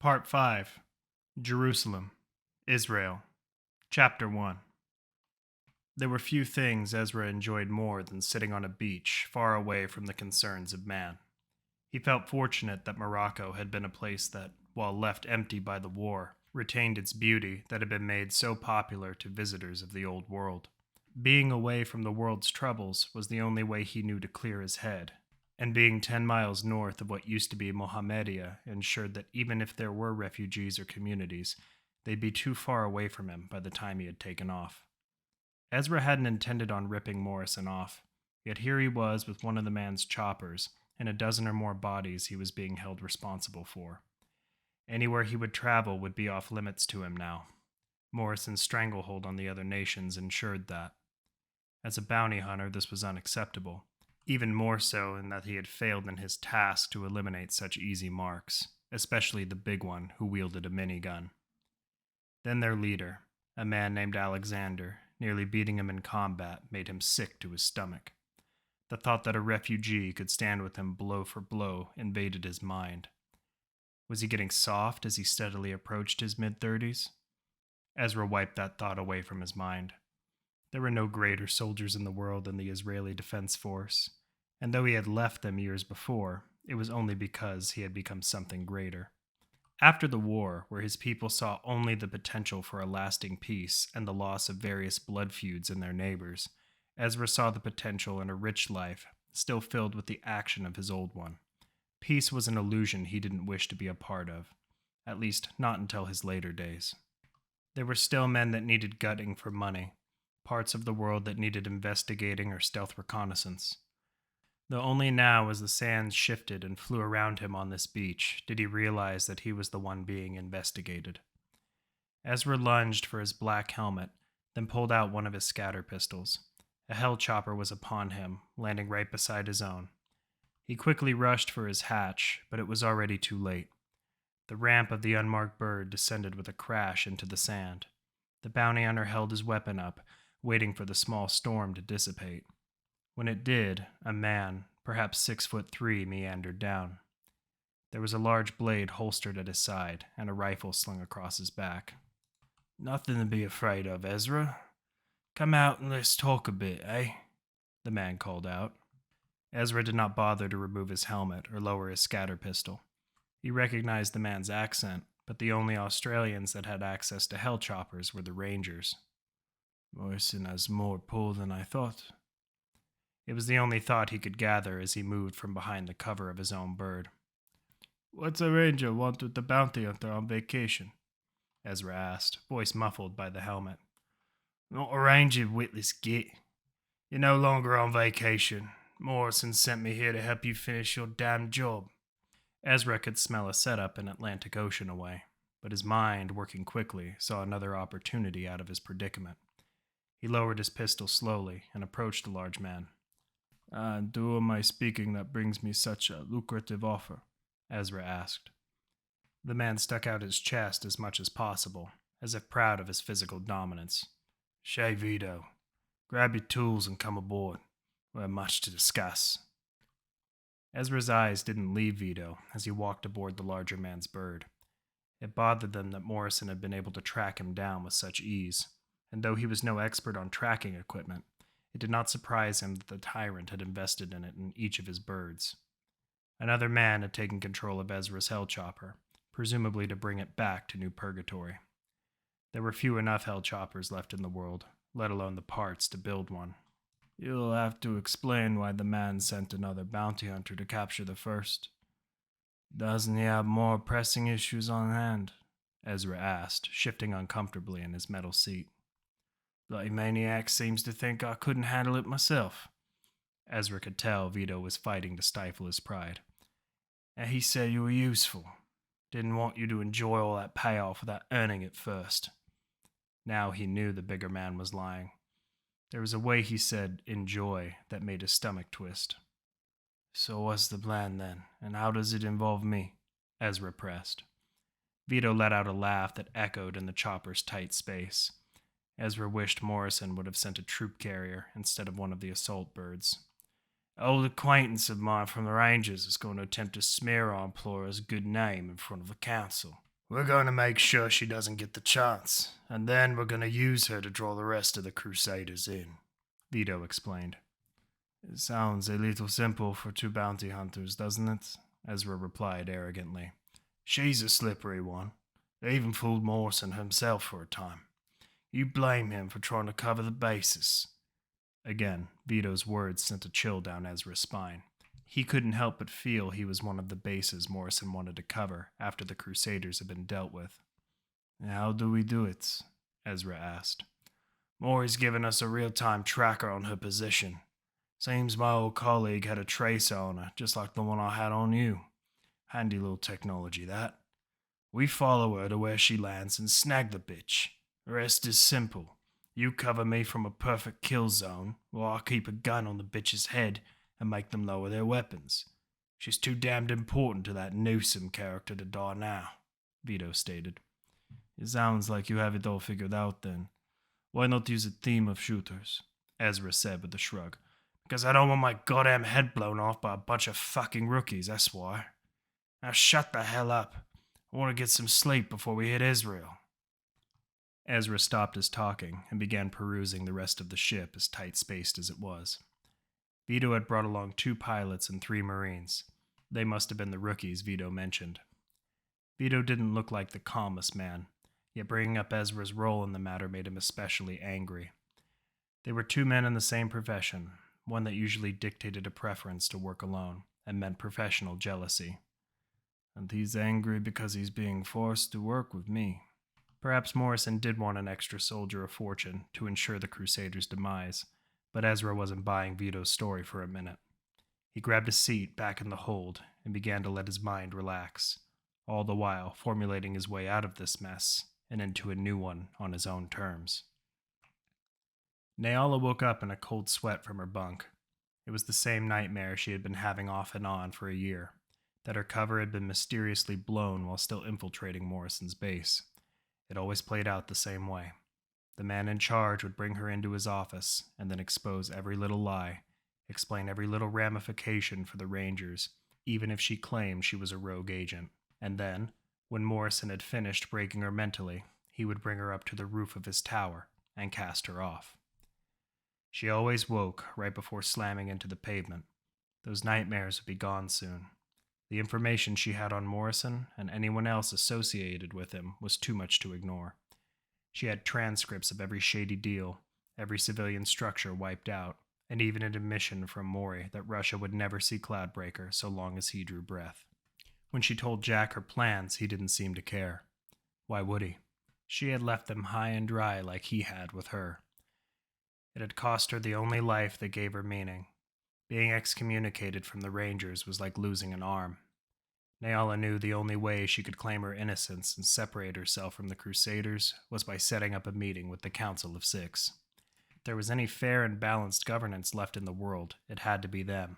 Part 5 Jerusalem, Israel. Chapter 1. There were few things Ezra enjoyed more than sitting on a beach far away from the concerns of man. He felt fortunate that Morocco had been a place that, while left empty by the war, retained its beauty that had been made so popular to visitors of the Old World. Being away from the world's troubles was the only way he knew to clear his head, and being 10 miles north of what used to be Mohammedia ensured that even if there were refugees or communities, they'd be too far away from him by the time he had taken off. Ezra hadn't intended on ripping Morrison off, yet here he was with one of the man's choppers and a dozen or more bodies he was being held responsible for. Anywhere he would travel would be off limits to him now. Morrison's stranglehold on the other nations ensured that. As a bounty hunter, this was unacceptable, even more so in that he had failed in his task to eliminate such easy marks, especially the big one who wielded a minigun. Then their leader, a man named Alexander, nearly beating him in combat, made him sick to his stomach. The thought that a refugee could stand with him blow for blow invaded his mind. Was he getting soft as he steadily approached his mid-30s? Ezra wiped that thought away from his mind. There were no greater soldiers in the world than the Israeli Defense Force, and though he had left them years before, it was only because he had become something greater. After the war, where his people saw only the potential for a lasting peace and the loss of various blood feuds in their neighbors, Ezra saw the potential in a rich life, still filled with the action of his old one. Peace was an illusion he didn't wish to be a part of, at least not until his later days. There were still men that needed gutting for money, parts of the world that needed investigating or stealth reconnaissance. Though only now, as the sands shifted and flew around him on this beach, did he realize that he was the one being investigated. Ezra lunged for his black helmet, then pulled out one of his scatter pistols. A hell chopper was upon him, landing right beside his own. He quickly rushed for his hatch, but it was already too late. The ramp of the unmarked bird descended with a crash into the sand. The bounty hunter held his weapon up, waiting for the small storm to dissipate. When it did, a man, perhaps 6'3", meandered down. There was a large blade holstered at his side, and a rifle slung across his back. "Nothing to be afraid of, Ezra. Come out and let's talk a bit, eh?" the man called out. Ezra did not bother to remove his helmet or lower his scatter pistol. He recognized the man's accent, but the only Australians that had access to hell choppers were the Rangers. "Morrison has more pull than I thought." It was the only thought he could gather as he moved from behind the cover of his own bird. "What's a ranger want with the bounty hunter on vacation?" Ezra asked, voice muffled by the helmet. "Not a ranger, witless git. You're no longer on vacation. Morrison sent me here to help you finish your damn job." Ezra could smell a setup in Atlantic Ocean away, but his mind, working quickly, saw another opportunity out of his predicament. He lowered his pistol slowly and approached the large man. "And who am I speaking that brings me such a lucrative offer?" Ezra asked. The man stuck out his chest as much as possible, as if proud of his physical dominance. "Shay Vito, grab your tools and come aboard. We have much to discuss." Ezra's eyes didn't leave Vito as he walked aboard the larger man's bird. It bothered them that Morrison had been able to track him down with such ease, and though he was no expert on tracking equipment, it did not surprise him that the tyrant had invested in it in each of his birds. Another man had taken control of Ezra's hell chopper, presumably to bring it back to New Purgatory. There were few enough hell choppers left in the world, let alone the parts to build one. "You'll have to explain why the man sent another bounty hunter to capture the first. Doesn't he have more pressing issues on hand?" Ezra asked, shifting uncomfortably in his metal seat. "Bloody maniac seems to think I couldn't handle it myself." Ezra could tell Vito was fighting to stifle his pride. "And he said you were useful. Didn't want you to enjoy all that payoff without earning it first." Now he knew the bigger man was lying. There was a way he said "enjoy" that made his stomach twist. "So what's the plan then, and how does it involve me?" Ezra pressed. Vito let out a laugh that echoed in the chopper's tight space. Ezra wished Morrison would have sent a troop carrier instead of one of the assault birds. "An old acquaintance of mine from the Rangers is going to attempt to smear our employer's good name in front of the council." We're going to make sure she doesn't get the chance, and then we're going to use her to draw the rest of the Crusaders in," Vito explained. "It sounds a little simple for two bounty hunters, doesn't it?" Ezra replied arrogantly. "She's a slippery one. They even fooled Morrison himself for a time. You blame him for trying to cover the bases." Again, Vito's words sent a chill down Ezra's spine. He couldn't help but feel he was one of the bases Morrison wanted to cover after the Crusaders had been dealt with. "How do we do it?" Ezra asked. "Maury's given us a real-time tracker on her position. Seems my old colleague had a tracer on her, just like the one I had on you. Handy little technology, that. We follow her to where she lands and snag the bitch. The rest is simple. You cover me from a perfect kill zone, while I keep a gun on the bitch's head and make them lower their weapons. She's too damned important to that Newsom character to die now," Vito stated. "It sounds like you have it all figured out then. Why not use a team of shooters?" Ezra said with a shrug. "Because I don't want my goddamn head blown off by a bunch of fucking rookies, that's why. Now shut the hell up. I want to get some sleep before we hit Israel." Ezra stopped his talking and began perusing the rest of the ship, as tight-spaced as it was. Vito had brought along 2 pilots and 3 Marines. They must have been the rookies Vito mentioned. Vito didn't look like the calmest man, yet bringing up Ezra's role in the matter made him especially angry. They were 2 men in the same profession, one that usually dictated a preference to work alone and meant professional jealousy. And he's angry because he's being forced to work with me. Perhaps Morrison did want an extra soldier of fortune to ensure the Crusaders' demise, but Ezra wasn't buying Vito's story for a minute. He grabbed a seat back in the hold and began to let his mind relax, all the while formulating his way out of this mess and into a new one on his own terms. Neala woke up in a cold sweat from her bunk. It was the same nightmare she had been having off and on for a year, that her cover had been mysteriously blown while still infiltrating Morrison's base. It always played out the same way. The man in charge would bring her into his office and then expose every little lie, explain every little ramification for the Rangers, even if she claimed she was a rogue agent. And then, when Morrison had finished breaking her mentally, he would bring her up to the roof of his tower and cast her off. She always woke right before slamming into the pavement. Those nightmares would be gone soon. The information she had on Morrison and anyone else associated with him was too much to ignore. She had transcripts of every shady deal, every civilian structure wiped out, and even an admission from Maury that Russia would never see Cloudbreaker so long as he drew breath. When she told Jack her plans, he didn't seem to care. Why would he? She had left them high and dry like he had with her. It had cost her the only life that gave her meaning. Being excommunicated from the Rangers was like losing an arm. Neala knew the only way she could claim her innocence and separate herself from the Crusaders was by setting up a meeting with the Council of Six. If there was any fair and balanced governance left in the world, it had to be them.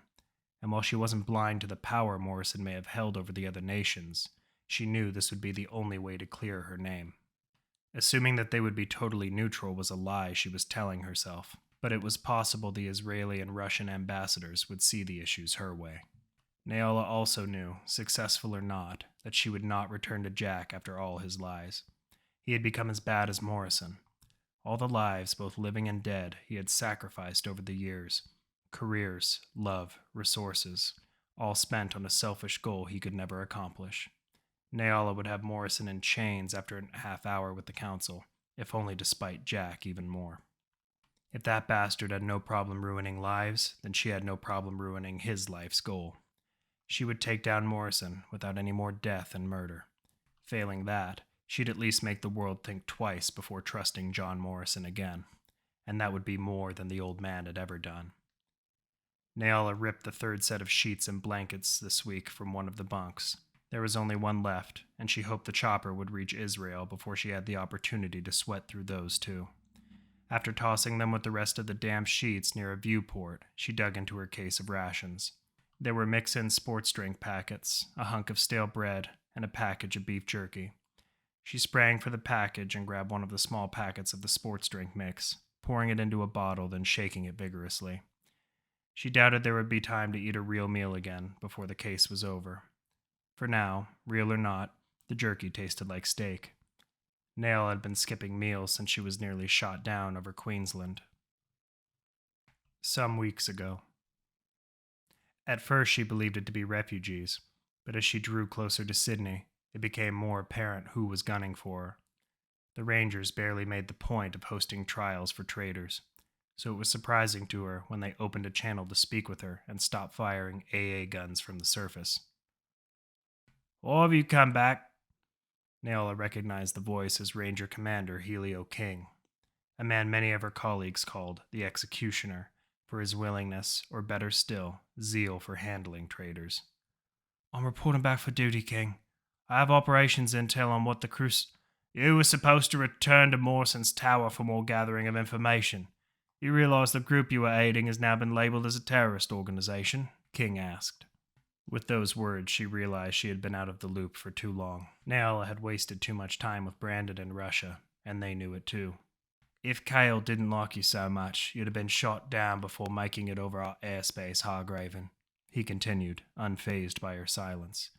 And while she wasn't blind to the power Morrison may have held over the other nations, she knew this would be the only way to clear her name. Assuming that they would be totally neutral was a lie she was telling herself, but it was possible the Israeli and Russian ambassadors would see the issues her way. Neala also knew, successful or not, that she would not return to Jack after all his lies. He had become as bad as Morrison. All the lives, both living and dead, he had sacrificed over the years. Careers, love, resources, all spent on a selfish goal he could never accomplish. Neala would have Morrison in chains after a half hour with the council, if only to spite Jack even more. If that bastard had no problem ruining lives, then she had no problem ruining his life's goal. She would take down Morrison without any more death and murder. Failing that, she'd at least make the world think twice before trusting John Morrison again, and that would be more than the old man had ever done. Neala ripped the 3rd set of sheets and blankets this week from one of the bunks. There was only one left, and she hoped the chopper would reach Israel before she had the opportunity to sweat through those too. After tossing them with the rest of the damp sheets near a viewport, she dug into her case of rations. There were mix-in sports drink packets, a hunk of stale bread, and a package of beef jerky. She sprang for the package and grabbed one of the small packets of the sports drink mix, pouring it into a bottle, then shaking it vigorously. She doubted there would be time to eat a real meal again before the case was over. For now, real or not, The jerky tasted like steak. Nail had been skipping meals since she was nearly shot down over Queensland. Some weeks ago. At first, she believed it to be refugees, but as she drew closer to Sydney, it became more apparent who was gunning for her. The Rangers barely made the point of hosting trials for traitors, so it was surprising to her when they opened a channel to speak with her and stopped firing AA guns from the surface. "Why have you come back?" Naola recognized the voice as Ranger Commander Helio King, a man many of her colleagues called the Executioner for his willingness, or better still, zeal for handling traitors. "I'm reporting back for duty, King. I have operations intel on what the You were supposed to return to Morrison's tower for more gathering of information. You realize the group you were aiding has now been labeled as a terrorist organization?" King asked. With those words, she realized she had been out of the loop for too long. Naola had wasted too much time with Brandon in Russia, and they knew it too. "If Kale didn't like you so much, you'd have been shot down before making it over our airspace, Hargraven," he continued, unfazed by her silence.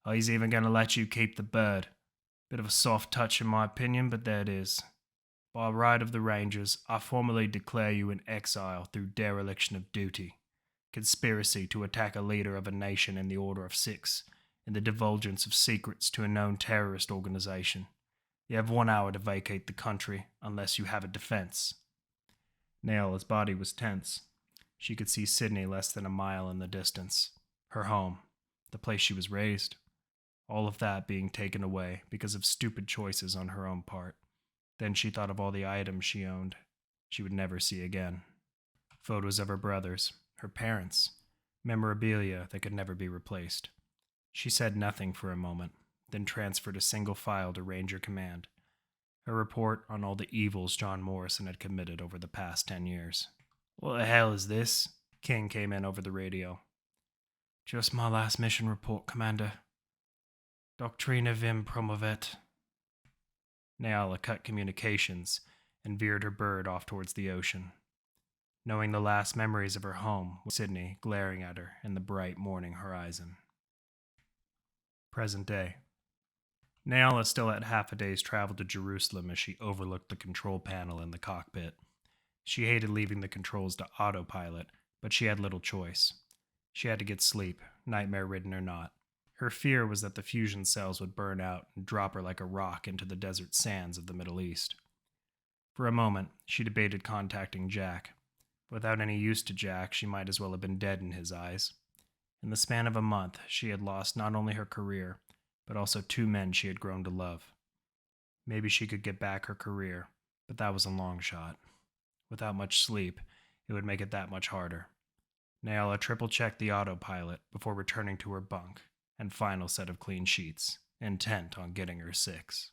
"He's even going to let you keep the bird. Bit of a soft touch in my opinion, but there it is. By right of the Rangers, I formally declare you in exile through dereliction of duty, conspiracy to attack a leader of a nation in the Order of Six, and the divulgence of secrets to a known terrorist organization. You have 1 hour to vacate the country, unless you have a defense." Naola's body was tense. She could see Sydney less than a mile in the distance. Her home, the place she was raised. All of that being taken away because of stupid choices on her own part. Then she thought of all the items she owned she would never see again. Photos of her brothers, her parents, memorabilia that could never be replaced. She said nothing for a moment, then transferred a single file to Ranger Command, a report on all the evils John Morrison had committed over the past 10 years. "What the hell is this?" King came in over the radio. "Just my last mission report, Commander. Doctrina vim promovet." Naola cut communications and veered her bird off towards the ocean, knowing the last memories of her home with Sydney glaring at her in the bright morning horizon. Present day. Naola still had half a day's travel to Jerusalem as she overlooked the control panel in the cockpit. She hated leaving the controls to autopilot, but she had little choice. She had to get sleep, nightmare-ridden or not. Her fear was that the fusion cells would burn out and drop her like a rock into the desert sands of the Middle East. For a moment, she debated contacting Jack. Without any use to Jack, she might as well have been dead in his eyes. In the span of a month, she had lost not only her career, but also 2 men she had grown to love. Maybe she could get back her career, but that was a long shot. Without much sleep, it would make it that much harder. Naola triple-checked the autopilot before returning to her bunk and final set of clean sheets, intent on getting her 6.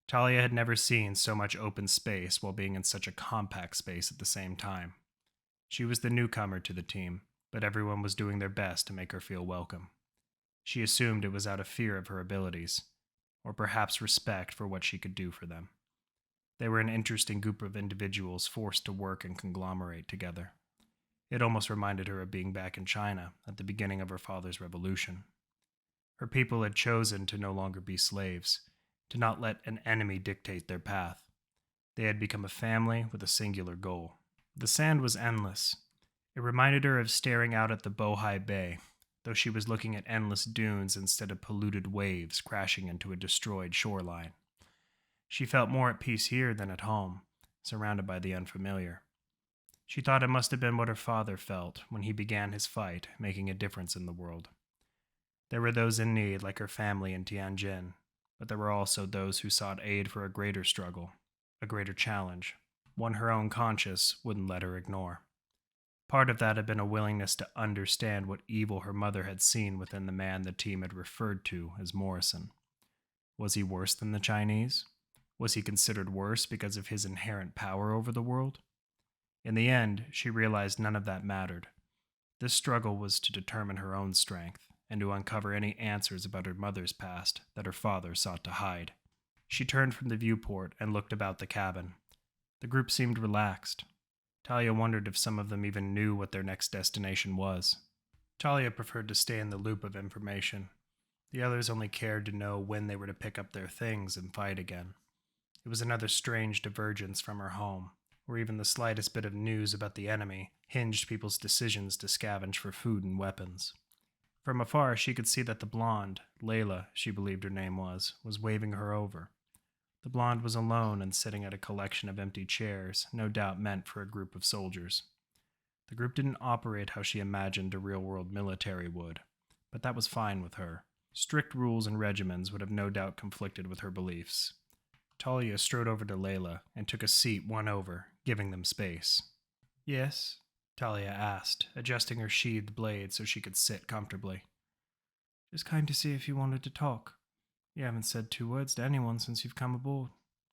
Talia had never seen so much open space while being in such a compact space at the same time. She was the newcomer to the team, but everyone was doing their best to make her feel welcome. She assumed it was out of fear of her abilities, or perhaps respect for what she could do for them. They were an interesting group of individuals forced to work and conglomerate together. It almost reminded her of being back in China at the beginning of her father's revolution. Her people had chosen to no longer be slaves, to not let an enemy dictate their path. They had become a family with a singular goal. The sand was endless. It reminded her of staring out at the Bohai Bay, though she was looking at endless dunes instead of polluted waves crashing into a destroyed shoreline. She felt more at peace here than at home, surrounded by the unfamiliar. She thought it must have been what her father felt when he began his fight, making a difference in the world. There were those in need, like her family in Tianjin, but there were also those who sought aid for a greater struggle, a greater challenge, one her own conscience wouldn't let her ignore. Part of that had been a willingness to understand what evil her mother had seen within the man the team had referred to as Morrison. Was he worse than the Chinese? Was he considered worse because of his inherent power over the world? In the end, she realized none of that mattered. This struggle was to determine her own strength and to uncover any answers about her mother's past that her father sought to hide. She turned from the viewport and looked about the cabin. The group seemed relaxed. Talia wondered if some of them even knew what their next destination was. Talia preferred to stay in the loop of information. The others only cared to know when they were to pick up their things and fight again. It was another strange divergence from her home, where even the slightest bit of news about the enemy hinged people's decisions to scavenge for food and weapons. From afar, she could see that the blonde, Layla, she believed her name was waving her over. The blonde was alone and sitting at a collection of empty chairs, no doubt meant for a group of soldiers. The group didn't operate how she imagined a real-world military would, but that was fine with her. Strict rules and regimens would have no doubt conflicted with her beliefs. Talia strode over to Layla and took a seat one over, giving them space. Yes? Talia asked, adjusting her sheathed blade so she could sit comfortably. Just came to see if you wanted to talk. You haven't said 2 words to anyone since you've come aboard,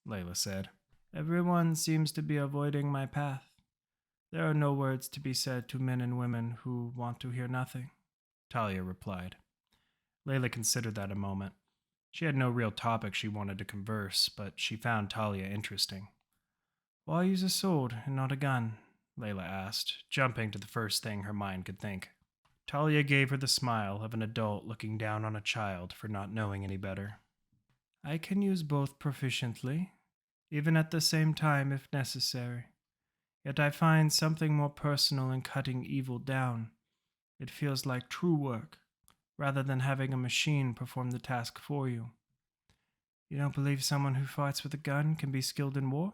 Layla said. Everyone seems to be avoiding my path. There are no words to be said to men and women who want to hear nothing, Talia replied. Layla considered that a moment. She had no real topic she wanted to converse, but she found Talia interesting. Why use a sword and not a gun? Layla asked, jumping to the first thing her mind could think. Talia gave her the smile of an adult looking down on a child for not knowing any better. I can use both proficiently, even at the same time if necessary. Yet I find something more personal in cutting evil down. It feels like true work, rather than having a machine perform the task for you. You don't believe someone who fights with a gun can be skilled in war?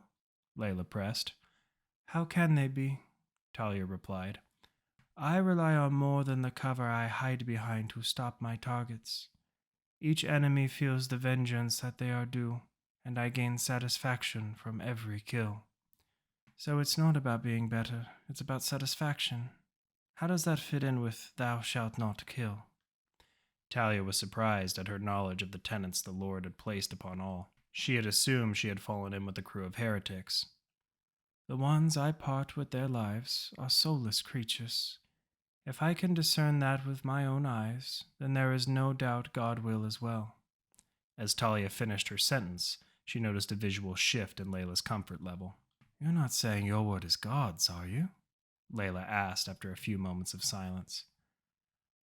Layla pressed. How can they be? Talia replied. I rely on more than the cover I hide behind to stop my targets. Each enemy feels the vengeance that they are due, and I gain satisfaction from every kill. So it's not about being better, it's about satisfaction. How does that fit in with thou shalt not kill? Talia was surprised at her knowledge of the tenets the Lord had placed upon all. She had assumed she had fallen in with a crew of heretics. The ones I part with their lives are soulless creatures. If I can discern that with my own eyes, then there is no doubt God will as well. As Talia finished her sentence, she noticed a visual shift in Layla's comfort level. You're not saying your word is God's, are you? Layla asked after a few moments of silence.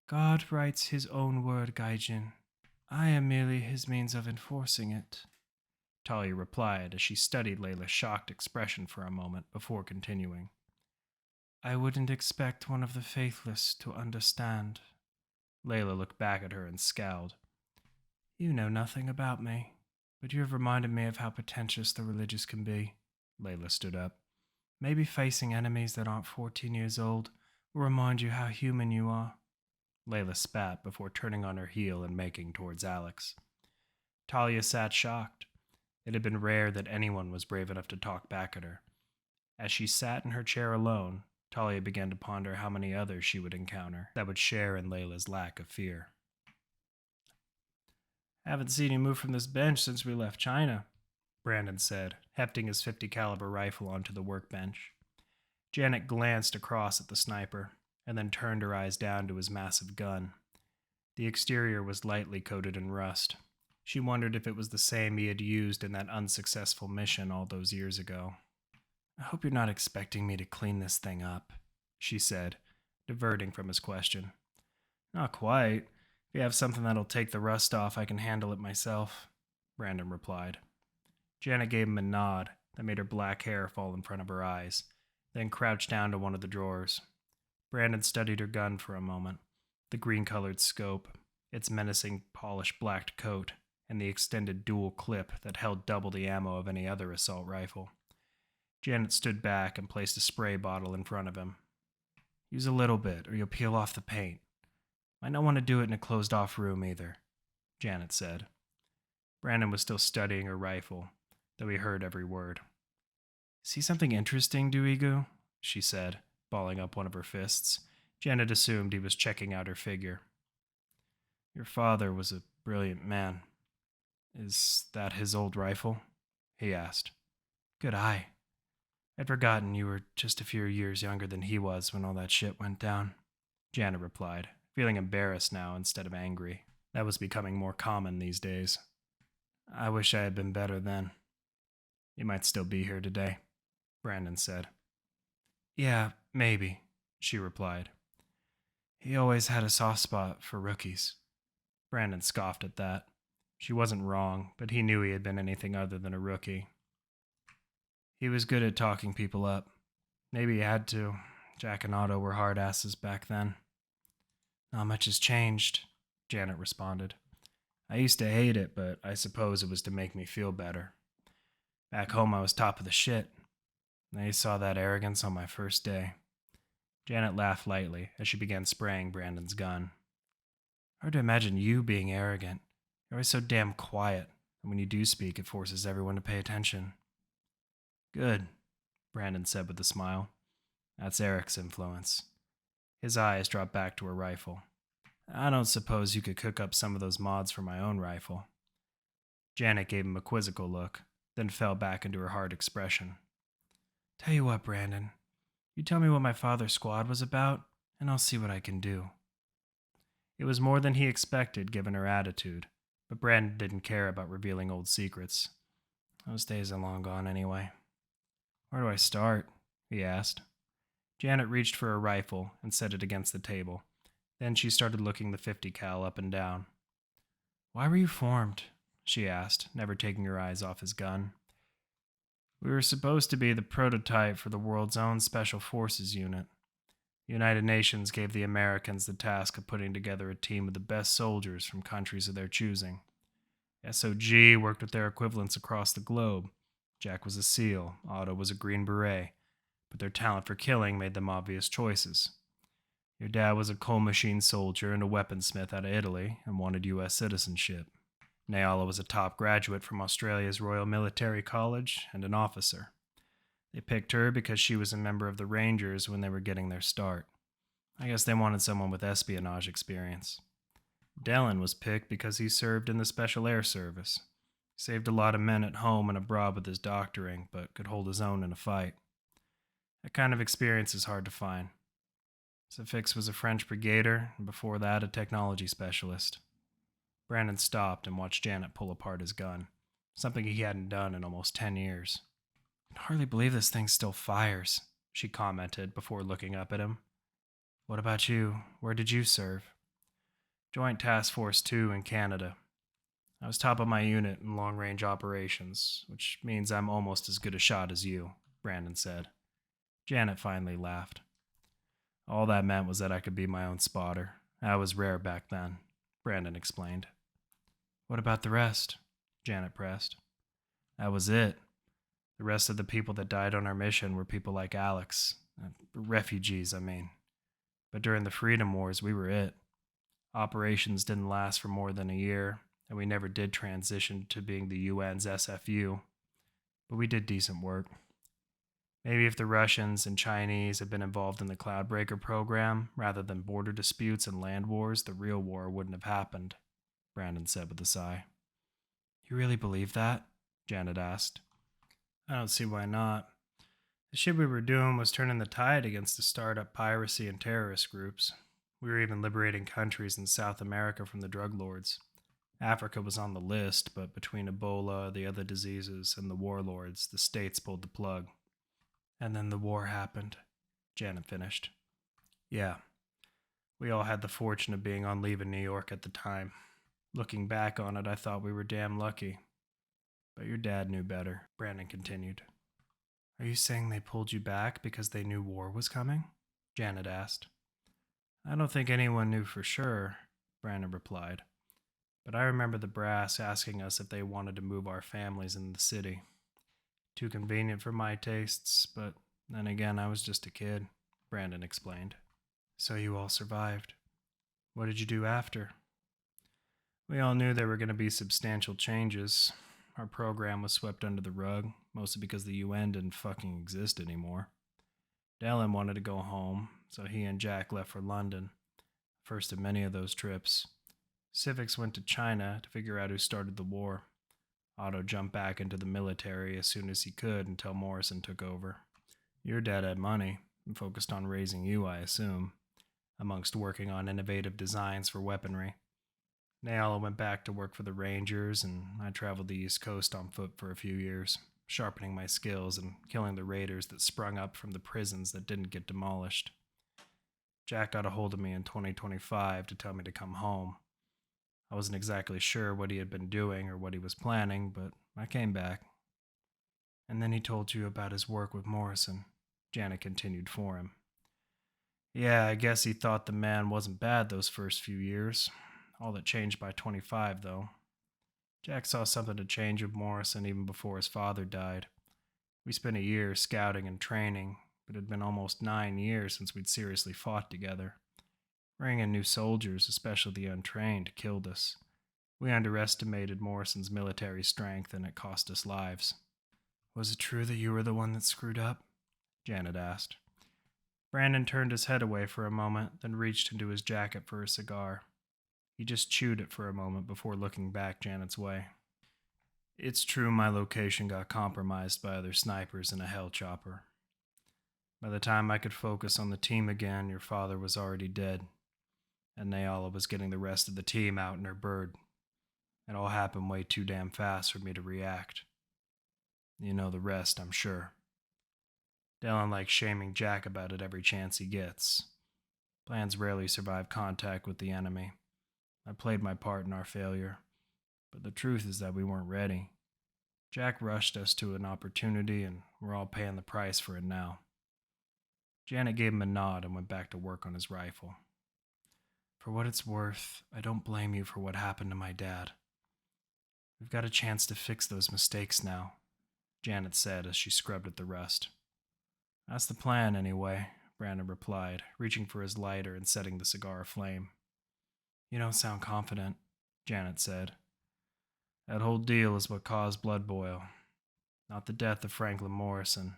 God writes his own word, Gaijin. I am merely his means of enforcing it. Talia replied as she studied Layla's shocked expression for a moment before continuing. I wouldn't expect one of the faithless to understand. Layla looked back at her and scowled. You know nothing about me, but you have reminded me of how pretentious the religious can be. Layla stood up. Maybe facing enemies that aren't 14 years old will remind you how human you are. Layla spat before turning on her heel and making towards Alex. Talia sat shocked. It had been rare that anyone was brave enough to talk back at her. As she sat in her chair alone, Talia began to ponder how many others she would encounter that would share in Layla's lack of fear. Haven't seen you move from this bench since we left China, Brandon said, hefting his .50 caliber rifle onto the workbench. Janet glanced across at the sniper, and then turned her eyes down to his massive gun. The exterior was lightly coated in rust. She wondered if it was the same he had used in that unsuccessful mission all those years ago. I hope you're not expecting me to clean this thing up, she said, diverting from his question. Not quite. If you have something that'll take the rust off, I can handle it myself, Brandon replied. Janet gave him a nod that made her black hair fall in front of her eyes, then crouched down to one of the drawers. Brandon studied her gun for a moment, the green-colored scope, its menacing polished black coat, and the extended dual clip that held double the ammo of any other assault rifle. Janet stood back and placed a spray bottle in front of him. Use a little bit, or you'll peel off the paint. Might not want to do it in a closed-off room either, Janet said. Brandon was still studying her rifle, though he heard every word. See something interesting, Duigu? She said, balling up one of her fists. Janet assumed he was checking out her figure. Your father was a brilliant man. Is that his old rifle? He asked. Good eye. I'd forgotten you were just a few years younger than he was when all that shit went down, Janet replied, feeling embarrassed now instead of angry. That was becoming more common these days. I wish I had been better then. You might still be here today, Brandon said. Yeah, maybe, she replied. He always had a soft spot for rookies. Brandon scoffed at that. She wasn't wrong, but he knew he had been anything other than a rookie. He was good at talking people up. Maybe he had to. Jack and Otto were hard asses back then. Not much has changed, Janet responded. I used to hate it, but I suppose it was to make me feel better. Back home, I was top of the shit. They saw that arrogance on my first day. Janet laughed lightly as she began spraying Brandon's gun. Hard to imagine you being arrogant. You're always so damn quiet, and when you do speak, it forces everyone to pay attention. Good, Brandon said with a smile. That's Eric's influence. His eyes dropped back to her rifle. I don't suppose you could cook up some of those mods for my own rifle. Janet gave him a quizzical look, then fell back into her hard expression. Tell you what, Brandon. You tell me what my father's squad was about, and I'll see what I can do. It was more than he expected, given her attitude, but Brandon didn't care about revealing old secrets. Those days are long gone anyway. Where do I start? He asked. Janet reached for a rifle and set it against the table. Then she started looking the 50 cal up and down. Why were you formed? She asked, never taking her eyes off his gun. We were supposed to be the prototype for the world's own Special Forces unit. The United Nations gave the Americans the task of putting together a team of the best soldiers from countries of their choosing. SOG worked with their equivalents across the globe. Jack was a SEAL, Otto was a Green Beret, but their talent for killing made them obvious choices. Your dad was a coal machine soldier and a weaponsmith out of Italy and wanted U.S. citizenship. Nayala was a top graduate from Australia's Royal Military College and an officer. They picked her because she was a member of the Rangers when they were getting their start. I guess they wanted someone with espionage experience. Dellen was picked because he served in the Special Air Service. He saved a lot of men at home and abroad with his doctoring, but could hold his own in a fight. That kind of experience is hard to find. Safix was a French brigadier, and before that a technology specialist. Brandon stopped and watched Janet pull apart his gun, something he hadn't done in almost 10 years. I can hardly believe this thing still fires, she commented before looking up at him. What about you? Where did you serve? Joint Task Force 2 in Canada. I was top of my unit in long-range operations, which means I'm almost as good a shot as you, Brandon said. Janet finally laughed. All that meant was that I could be my own spotter. That was rare back then, Brandon explained. What about the rest? Janet pressed. That was it. The rest of the people that died on our mission were people like Alex. Refugees, I mean. But during the Freedom Wars, we were it. Operations didn't last for more than a year, and we never did transition to being the UN's SFU. But we did decent work. Maybe if the Russians and Chinese had been involved in the Cloudbreaker program, rather than border disputes and land wars, the real war wouldn't have happened, Brandon said with a sigh. You really believe that? Janet asked. I don't see why not. The shit we were doing was turning the tide against the startup piracy and terrorist groups. We were even liberating countries in South America from the drug lords. Africa was on the list, but between Ebola, the other diseases, and the warlords, the states pulled the plug. And then the war happened, Janet finished. Yeah, we all had the fortune of being on leave in New York at the time. Looking back on it, I thought we were damn lucky. But your dad knew better, Brandon continued. Are you saying they pulled you back because they knew war was coming? Janet asked. I don't think anyone knew for sure, Brandon replied. But I remember the brass asking us if they wanted to move our families in the city. Too convenient for my tastes, but then again, I was just a kid, Brandon explained. So you all survived. What did you do after? We all knew there were going to be substantial changes. Our program was swept under the rug, mostly because the UN didn't fucking exist anymore. Dallin wanted to go home, so he and Jack left for London, first of many of those trips. Civics went to China to figure out who started the war. Otto jumped back into the military as soon as he could until Morrison took over. Your dad had money and focused on raising you, I assume, amongst working on innovative designs for weaponry. Nayala went back to work for the Rangers, and I traveled the East Coast on foot for a few years, sharpening my skills and killing the raiders that sprung up from the prisons that didn't get demolished. Jack got a hold of me in 2025 to tell me to come home. I wasn't exactly sure what he had been doing or what he was planning, but I came back. And then he told you about his work with Morrison, Janet continued for him. Yeah, I guess he thought the man wasn't bad those first few years. All that changed by 25, though. Jack saw something to change with Morrison even before his father died. We spent a year scouting and training, but it had been almost 9 years since we'd seriously fought together. Bringing in new soldiers, especially the untrained, killed us. We underestimated Morrison's military strength, and it cost us lives. Was it true that you were the one that screwed up? Janet asked. Brandon turned his head away for a moment, then reached into his jacket for a cigar. He just chewed it for a moment before looking back Janet's way. It's true my location got compromised by other snipers in a hell chopper. By the time I could focus on the team again, your father was already dead, and Nayala was getting the rest of the team out in her bird. It all happened way too damn fast for me to react. You know the rest, I'm sure. Dallin likes shaming Jack about it every chance he gets. Plans rarely survive contact with the enemy. I played my part in our failure, but the truth is that we weren't ready. Jack rushed us to an opportunity, and we're all paying the price for it now. Janet gave him a nod and went back to work on his rifle. For what it's worth, I don't blame you for what happened to my dad. We've got a chance to fix those mistakes now, Janet said as she scrubbed at the rust. That's the plan, anyway, Brandon replied, reaching for his lighter and setting the cigar aflame. You don't sound confident, Janet said. That whole deal is what caused Blood Boil, not the death of Franklin Morrison.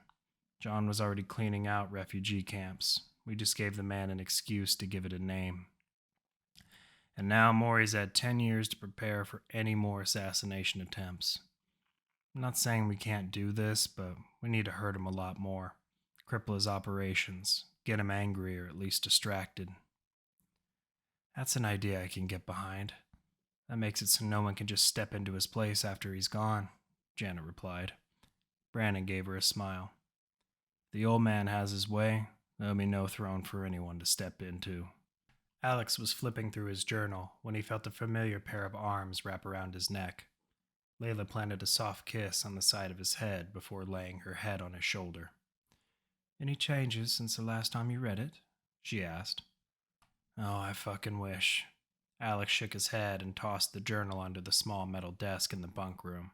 John was already cleaning out refugee camps. We just gave the man an excuse to give it a name. And now Maury's had 10 years to prepare for any more assassination attempts. I'm not saying we can't do this, but we need to hurt him a lot more. Cripple his operations, get him angry or at least distracted. That's an idea I can get behind. That makes it so no one can just step into his place after he's gone, Janet replied. Brandon gave her a smile. If the old man has his way, there'll be no throne for anyone to step into. Alex was flipping through his journal when he felt a familiar pair of arms wrap around his neck. Layla planted a soft kiss on the side of his head before laying her head on his shoulder. Any changes since the last time you read it? She asked. Oh, I fucking wish. Alex shook his head and tossed the journal under the small metal desk in the bunk room.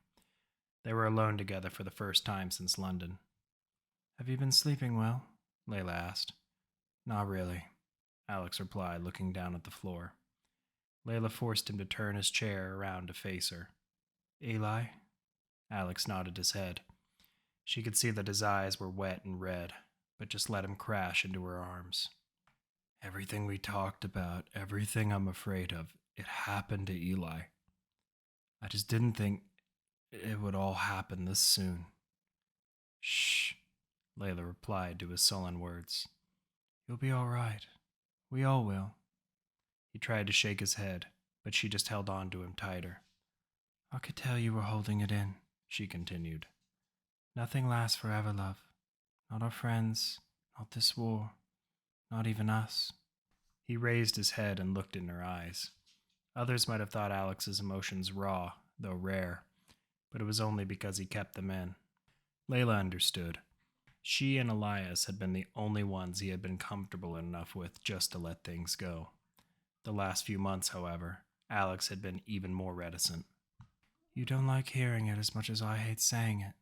They were alone together for the first time since London. Have you been sleeping well? Layla asked. Not really, Alex replied, looking down at the floor. Layla forced him to turn his chair around to face her. Eli? Alex nodded his head. She could see that his eyes were wet and red, but just let him crash into her arms. Everything we talked about, everything I'm afraid of, it happened to Eli. I just didn't think it would all happen this soon. Shh, Layla replied to his sullen words. You'll be all right. We all will. He tried to shake his head, but she just held on to him tighter. I could tell you were holding it in, she continued. Nothing lasts forever, love. Not our friends, not this war, not even us. He raised his head and looked in her eyes. Others might have thought Alex's emotions raw, though rare, but it was only because he kept them in. Layla understood. She and Elias had been the only ones he had been comfortable enough with just to let things go. The last few months, however, Alex had been even more reticent. You don't like hearing it as much as I hate saying it.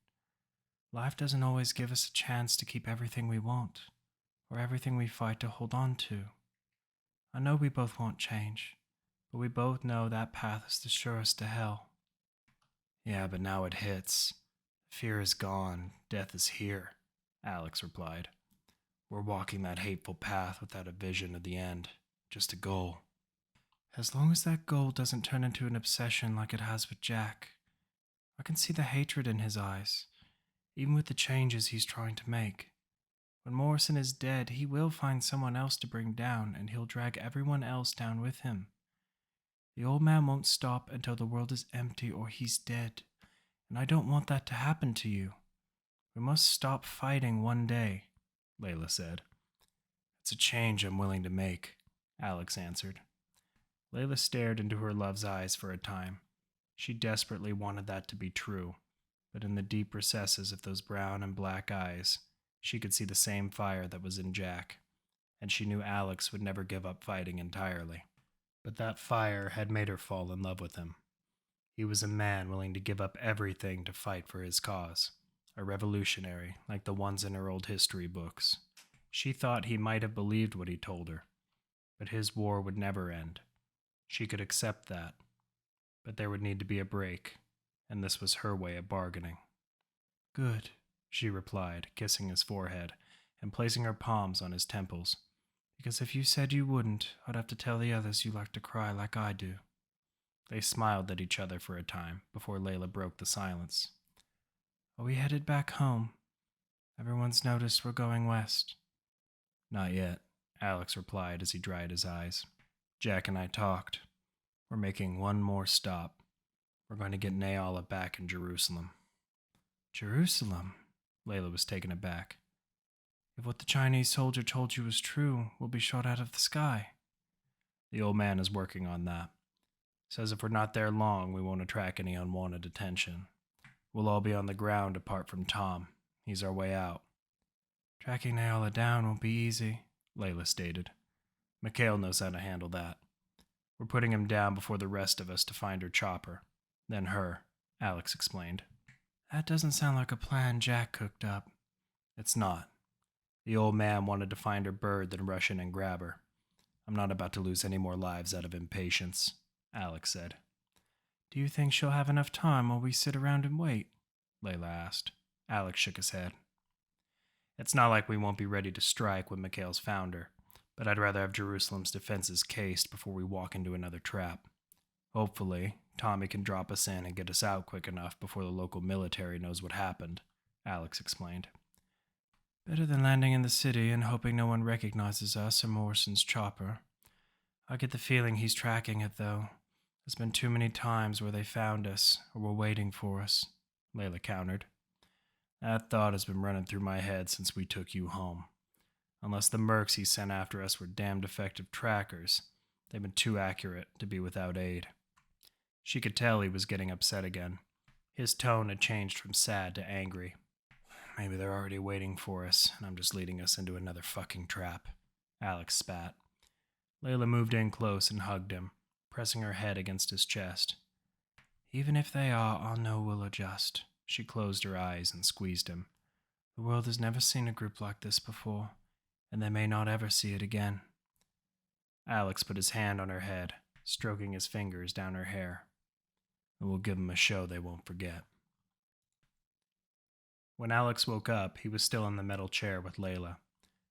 Life doesn't always give us a chance to keep everything we want, or everything we fight to hold on to. I know we both want change, but we both know that path is the surest to hell. Yeah, but now it hits. Fear is gone, death is here, Alex replied. We're walking that hateful path without a vision of the end, just a goal. As long as that goal doesn't turn into an obsession like it has with Jack. I can see the hatred in his eyes, even with the changes he's trying to make. When Morrison is dead, he will find someone else to bring down, and he'll drag everyone else down with him. The old man won't stop until the world is empty or he's dead, and I don't want that to happen to you. We must stop fighting one day, Layla said. It's a change I'm willing to make, Alex answered. Layla stared into her love's eyes for a time. She desperately wanted that to be true, but in the deep recesses of those brown and black eyes, she could see the same fire that was in Jack, and she knew Alex would never give up fighting entirely. But that fire had made her fall in love with him. He was a man willing to give up everything to fight for his cause, a revolutionary like the ones in her old history books. She thought he might have believed what he told her, but his war would never end. She could accept that, but there would need to be a break, and this was her way of bargaining. Good, she replied, kissing his forehead and placing her palms on his temples. Because if you said you wouldn't, I'd have to tell the others you like to cry like I do. They smiled at each other for a time before Layla broke the silence. Are we headed back home? Everyone's noticed we're going west. Not yet, Alex replied as he dried his eyes. Jack and I talked. We're making one more stop. We're going to get Nayala back in Jerusalem. Jerusalem? Layla was taken aback. If what the Chinese soldier told you was true, we'll be shot out of the sky. The old man is working on that. Says if we're not there long, we won't attract any unwanted attention. We'll all be on the ground apart from Tom. He's our way out. Tracking Nayala down won't be easy, Layla stated. Mikhail knows how to handle that. We're putting him down before the rest of us to find her chopper. Then her, Alex explained. That doesn't sound like a plan Jack cooked up. It's not. The old man wanted to find her bird than rush in and grab her. I'm not about to lose any more lives out of impatience, Alex said. Do you think she'll have enough time while we sit around and wait? Layla asked. Alex shook his head. It's not like we won't be ready to strike when Mikhail's found her, but I'd rather have Jerusalem's defenses cased before we walk into another trap. Hopefully, Tommy can drop us in and get us out quick enough before the local military knows what happened, Alex explained. Better than landing in the city and hoping no one recognizes us or Morrison's chopper. I get the feeling he's tracking it, though. There's been too many times where they found us or were waiting for us, Layla countered. That thought has been running through my head since we took you home. Unless the mercs he sent after us were damned effective trackers, they've been too accurate to be without aid. She could tell he was getting upset again. His tone had changed from sad to angry. Maybe they're already waiting for us, and I'm just leading us into another fucking trap, Alex spat. Layla moved in close and hugged him, pressing her head against his chest. Even if they are, I'll know we'll adjust. She closed her eyes and squeezed him. The world has never seen a group like this before, and they may not ever see it again. Alex put his hand on her head, stroking his fingers down her hair. And we'll give them a show they won't forget. When Alex woke up, he was still in the metal chair with Layla.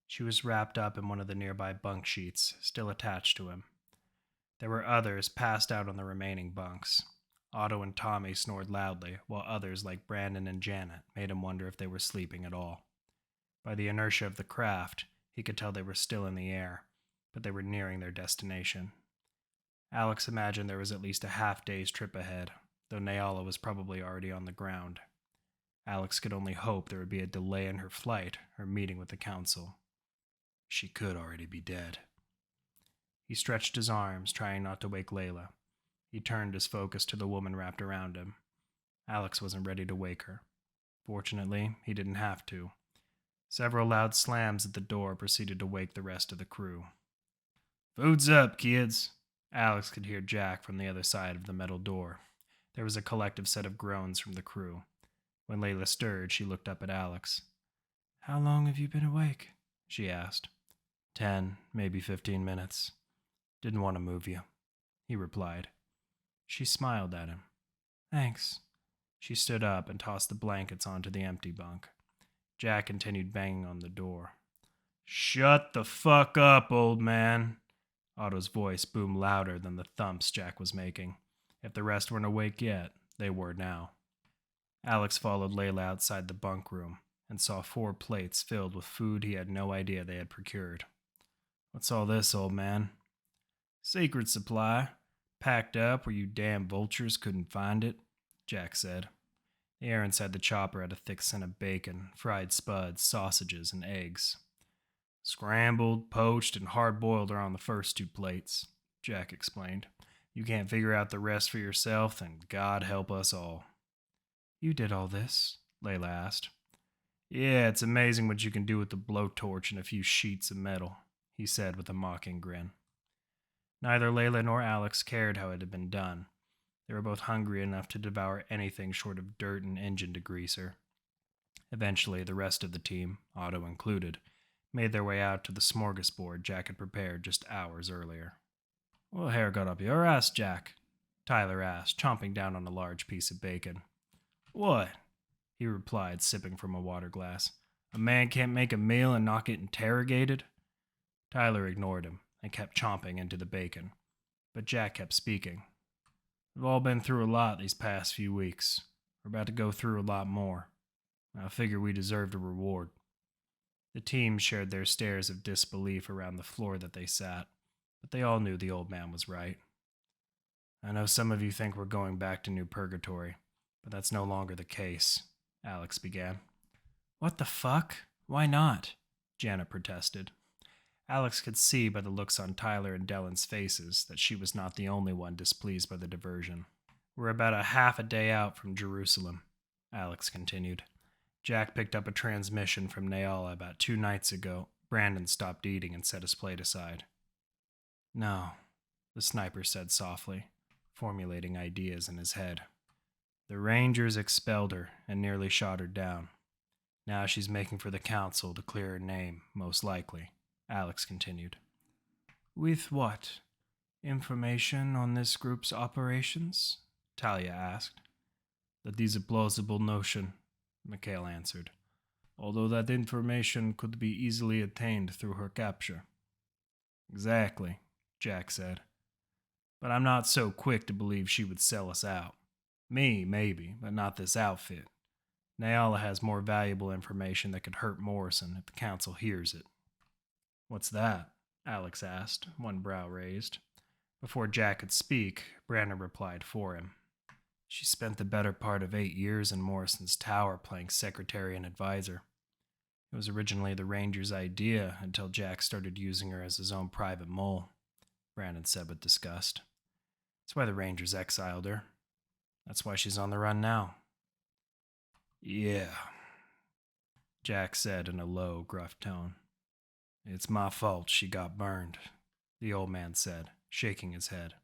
She was wrapped up in one of the nearby bunk sheets, still attached to him. There were others passed out on the remaining bunks. Otto and Tommy snored loudly, while others like Brandon and Janet made him wonder if they were sleeping at all. By the inertia of the craft, he could tell they were still in the air, but they were nearing their destination. Alex imagined there was at least a half-day's trip ahead, though Nayala was probably already on the ground. Alex could only hope there would be a delay in her flight or meeting with the council. She could already be dead. He stretched his arms, trying not to wake Layla. He turned his focus to the woman wrapped around him. Alex wasn't ready to wake her. Fortunately, he didn't have to. Several loud slams at the door proceeded to wake the rest of the crew. Food's up, kids. Alex could hear Jack from the other side of the metal door. There was a collective set of groans from the crew. When Layla stirred, she looked up at Alex. How long have you been awake? She asked. 10, maybe 15 minutes. Didn't want to move you, he replied. She smiled at him. Thanks. She stood up and tossed the blankets onto the empty bunk. Jack continued banging on the door. Shut the fuck up, old man. Otto's voice boomed louder than the thumps Jack was making. If the rest weren't awake yet, they were now. Alex followed Layla outside the bunk room and saw 4 plates filled with food he had no idea they had procured. What's all this, old man? Secret supply. Packed up where you damn vultures couldn't find it, Jack said. The air inside the chopper had a thick scent of bacon, fried spuds, sausages, and eggs. Scrambled, poached, and hard-boiled are on the first 2 plates, Jack explained. You can't figure out the rest for yourself, then God help us all. You did all this? Layla asked. Yeah, it's amazing what you can do with a blowtorch and a few sheets of metal, he said with a mocking grin. Neither Layla nor Alex cared how it had been done. They were both hungry enough to devour anything short of dirt and engine degreaser. Eventually, the rest of the team, Otto included, made their way out to the smorgasbord Jack had prepared just hours earlier. What hair got up your ass, Jack? Tyler asked, chomping down on a large piece of bacon. What? He replied, sipping from a water glass. A man can't make a meal and not get interrogated? Tyler ignored him and kept chomping into the bacon, but Jack kept speaking. We've all been through a lot these past few weeks. We're about to go through a lot more. I figure we deserved a reward. The team shared their stares of disbelief around the floor that they sat, but they all knew the old man was right. I know some of you think we're going back to New Purgatory, but that's no longer the case, Alex began. What the fuck? Why not? Janet protested. Alex could see by the looks on Tyler and Dellen's faces that she was not the only one displeased by the diversion. We're about a half a day out from Jerusalem, Alex continued. Jack picked up a transmission from Nayala about 2 nights ago. Brandon stopped eating and set his plate aside. No, the sniper said softly, formulating ideas in his head. The Rangers expelled her and nearly shot her down. Now she's making for the council to clear her name, most likely, Alex continued. With what? Information on this group's operations? Talia asked. That is a plausible notion, Mikhail answered, although that information could be easily attained through her capture. Exactly, Jack said. But I'm not so quick to believe she would sell us out. Me, maybe, but not this outfit. Nayala has more valuable information that could hurt Morrison if the council hears it. What's that? Alex asked, one brow raised. Before Jack could speak, Brandon replied for him. She spent the better part of 8 years in Morrison's tower playing secretary and advisor. It was originally the Ranger's idea until Jack started using her as his own private mole, Brandon said with disgust. That's why the Rangers exiled her. That's why she's on the run now. Yeah, Jack said in a low, gruff tone. It's my fault she got burned, the old man said, shaking his head.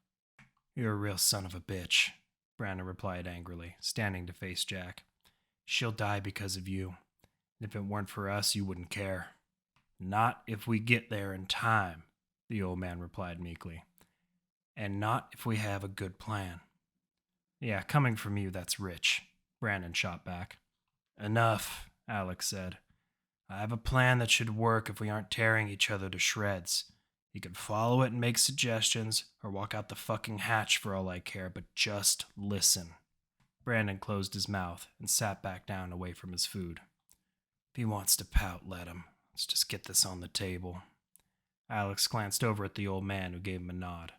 You're a real son of a bitch, Brandon replied angrily, standing to face Jack. She'll die because of you. If it weren't for us, you wouldn't care. Not if we get there in time, the old man replied meekly. And not if we have a good plan. Yeah, coming from you, that's rich, Brandon shot back. Enough, Alex said. I have a plan that should work if we aren't tearing each other to shreds. You can follow it and make suggestions, or walk out the fucking hatch for all I care, but just listen. Brandon closed his mouth and sat back down away from his food. If he wants to pout, let him. Let's just get this on the table. Alex glanced over at the old man, who gave him a nod.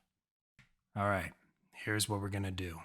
All right, here's what we're gonna do.